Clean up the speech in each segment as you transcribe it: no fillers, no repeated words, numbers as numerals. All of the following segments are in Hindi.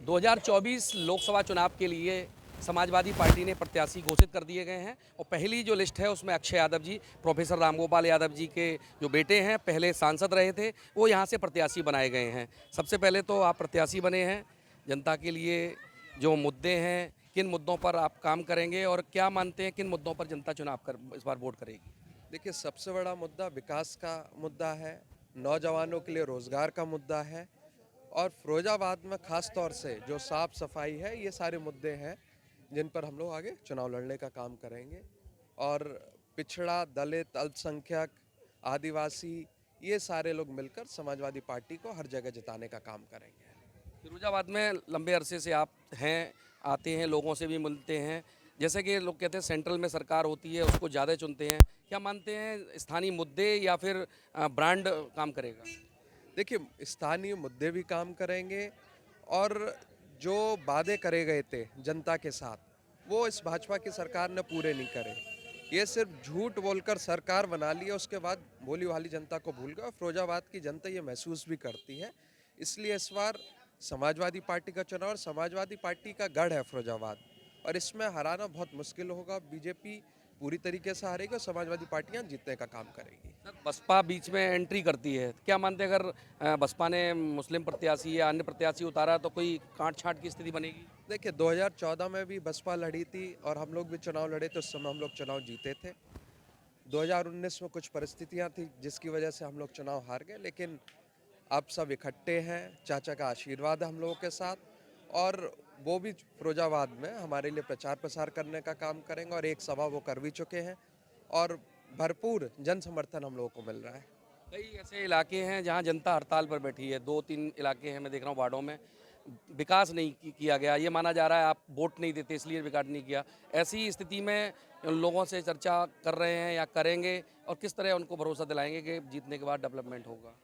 2024 लोकसभा चुनाव के लिए समाजवादी पार्टी ने प्रत्याशी घोषित कर दिए गए हैं और पहली जो लिस्ट है उसमें अक्षय यादव जी, प्रोफेसर रामगोपाल यादव जी के जो बेटे हैं, पहले सांसद रहे थे, वो यहाँ से प्रत्याशी बनाए गए हैं। सबसे पहले तो आप प्रत्याशी बने हैं, जनता के लिए जो मुद्दे हैं, किन मुद्दों पर आप काम करेंगे और क्या मानते हैं किन मुद्दों पर जनता चुनाव कर इस बार वोट करेगी? देखिए, सबसे बड़ा मुद्दा विकास का मुद्दा है, नौजवानों के लिए रोज़गार का मुद्दा है और फिरोजाबाद में ख़ास तौर से जो साफ़ सफाई है, ये सारे मुद्दे हैं जिन पर हम लोग आगे चुनाव लड़ने का काम करेंगे। और पिछड़ा, दलित, अल्पसंख्यक, आदिवासी, ये सारे लोग मिलकर समाजवादी पार्टी को हर जगह जिताने का काम करेंगे। फिरोजाबाद में लंबे अरसे से आप हैं, आते हैं, लोगों से भी मिलते हैं। जैसे कि लोग कहते हैं सेंट्रल में सरकार होती है, उसको ज़्यादा चुनते हैं। क्या मानते हैं स्थानीय मुद्दे या फिर ब्रांड काम करेगा? देखिए, स्थानीय मुद्दे भी काम करेंगे और जो वादे करे गए थे जनता के साथ, वो इस भाजपा की सरकार ने पूरे नहीं करे। ये सिर्फ झूठ बोलकर सरकार बना ली है, उसके बाद भोली भाली जनता को भूल गए और फिरोजाबाद की जनता ये महसूस भी करती है। इसलिए इस बार समाजवादी पार्टी का चुनाव और समाजवादी पार्टी का गढ़ है फिरोजाबाद, और इसमें हराना बहुत मुश्किल होगा। बीजेपी पूरी तरीके से हारेगी और समाजवादी पार्टियां जीतने का काम करेगी। सर, बसपा बीच में एंट्री करती है, क्या मानते हैं अगर बसपा ने मुस्लिम प्रत्याशी या अन्य प्रत्याशी उतारा तो कोई काट छांट की स्थिति बनेगी? देखिए, 2014 में भी बसपा लड़ी थी और हम लोग भी चुनाव लड़े थे, उस समय हम लोग चुनाव जीते थे। 2019 में कुछ परिस्थितियां थी जिसकी वजह से हम लोग चुनाव हार गए, लेकिन अब सब इकट्ठे हैं, चाचा का आशीर्वाद है हम लोगों के साथ, और वो भी फिरोजाबाद में हमारे लिए प्रचार प्रसार करने का काम करेंगे और एक सभा वो कर भी चुके हैं और भरपूर जन समर्थन हम लोगों को मिल रहा है। कई ऐसे इलाके हैं जहां जनता हड़ताल पर बैठी है, 2-3 इलाके हैं, मैं देख रहा हूं वार्डों में विकास नहीं किया गया। ये माना जा रहा है आप वोट नहीं देते इसलिए विकास नहीं किया। ऐसी स्थिति में लोगों से चर्चा कर रहे हैं या करेंगे और किस तरह उनको भरोसा दिलाएंगे कि जीतने के बाद डेवलपमेंट होगा?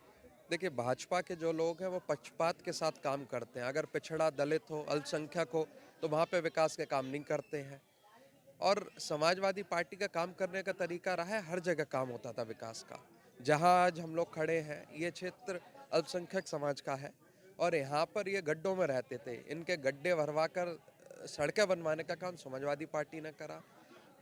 देखिए, भाजपा के जो लोग हैं वो पक्षपात के साथ काम करते हैं। अगर पिछड़ा, दलित हो, अल्पसंख्यक हो, तो वहाँ पे विकास के काम नहीं करते हैं। और समाजवादी पार्टी का काम करने का तरीका रहा है, हर जगह काम होता था विकास का। जहाँ आज हम लोग खड़े हैं, ये क्षेत्र अल्पसंख्यक समाज का है और यहाँ पर ये गड्ढों में रहते थे। इनके गड्ढे भरवा कर सड़कें बनवाने का काम समाजवादी पार्टी ने करा।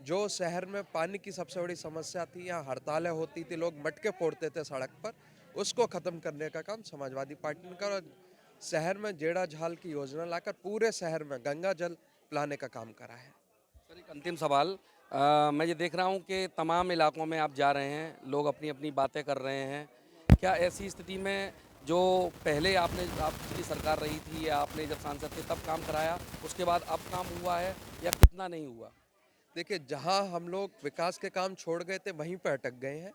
जो शहर में पानी की सबसे बड़ी समस्या थी, यहाँ हड़तालें होती थी, लोग मटके फोड़ते थे सड़क पर, उसको ख़त्म करने का काम समाजवादी पार्टी ने करा। शहर में जेड़ा झाल की योजना लाकर पूरे शहर में गंगा जल पिलाने का काम करा है। सर, एक अंतिम सवाल। मैं ये देख रहा हूँ कि तमाम इलाकों में आप जा रहे हैं, लोग अपनी अपनी बातें कर रहे हैं। क्या ऐसी स्थिति में जो पहले आपकी सरकार रही थी या आपने जब सांसद थे तब काम कराया, उसके बाद अब काम हुआ है या कितना नहीं हुआ? देखिए, जहाँ हम लोग विकास के काम छोड़ गए थे वहीं पर अटक गए हैं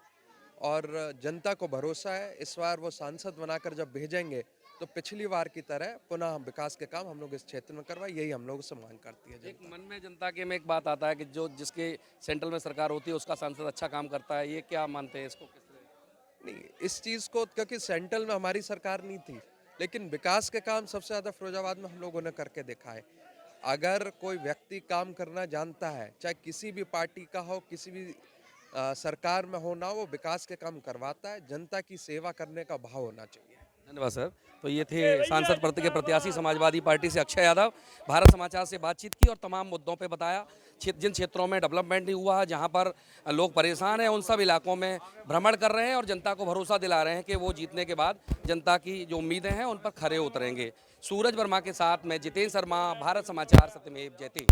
और जनता को भरोसा है इस बार वो सांसद बनाकर जब भेजेंगे तो पिछली बार की तरह पुनः हम विकास के काम हम लोग इस क्षेत्र में करवाए, यही हम लोग से मांग करती है एक जनता। मन में जनता के में एक बात आता है कि जो जिसके सेंट्रल में सरकार होती है उसका सांसद अच्छा काम करता है, ये क्या मानते हैं इसको किस तरह? नहीं, इस चीज़ को क्योंकि सेंट्रल में हमारी सरकार नहीं थी, लेकिन विकास के काम सबसे ज़्यादा फिरोजाबाद में हम लोगों ने करके देखा है। अगर कोई व्यक्ति काम करना जानता है, चाहे किसी भी पार्टी का हो, किसी भी सरकार में हो ना, वो विकास के काम करवाता है। जनता की सेवा करने का भाव होना चाहिए। धन्यवाद सर। तो ये थे सांसद पद के प्रत्याशी समाजवादी पार्टी से अक्षय यादव। भारत समाचार से बातचीत की और तमाम मुद्दों पे बताया। जिन क्षेत्रों में डेवलपमेंट नहीं हुआ है, जहां पर लोग परेशान हैं, उन सब इलाकों में भ्रमण कर रहे हैं और जनता को भरोसा दिला रहे हैं कि वो जीतने के बाद जनता की जो उम्मीदें हैं उन पर खरे उतरेंगे। सूरज वर्मा के साथ मैं जितेंद्र शर्मा, भारत समाचार, सत्यमेव जयते।